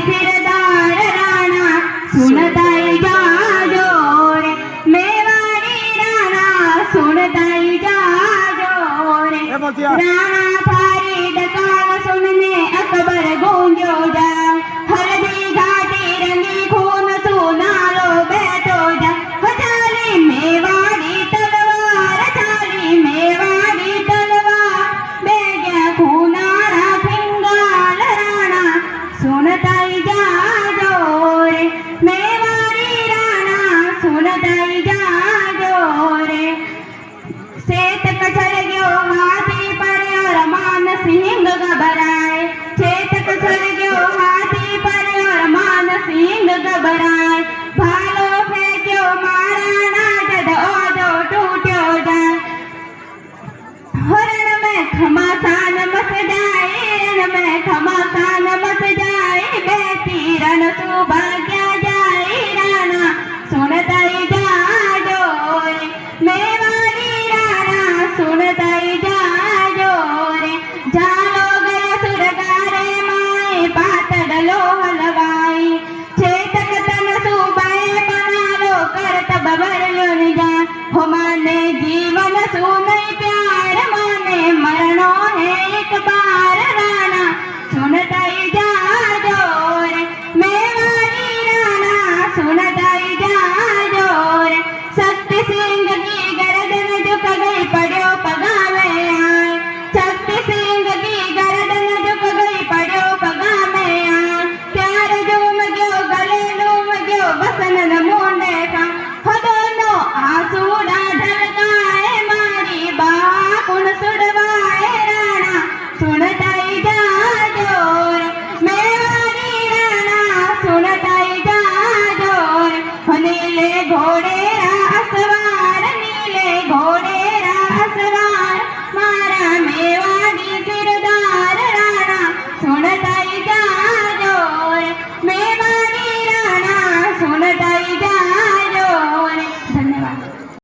सिरदार राणा सुनताई जाजो रे मेवाड़ी राणा सुनताई जाजो रे राणा फारीद कान सुनने अकबर गूंजो जा हल्दी घाटी रंगी खून सुनालो बैठो जा चाली मेवाड़ी तलवार चाली मेवाड़ी तलवार बेग्या खूनारा फिंगाल राणा सुनताई जाजो रे मेवाड़ी राणा सुनताई जाजो रे सेत कचर गयो हाथी पर और मान सिंह घबराए चेत कचर गयो हाथी पर और मान सिंह घबराए भालो फेंक्यो महाराणा जद ओजो टूट्यो जाए हरण में घमासान मच जाए रण में घमासान मच जाए बेटी रण तू भाग्या जाए राणा सुनताई जाजो रे मेवाड़ी राणा सुनताई जाजो रे जालो गया सुरगारे माए पातड़लो हलवाई चेतक तन सुबाए बनालो करत बबरलो निजा हो माने जीवन सुम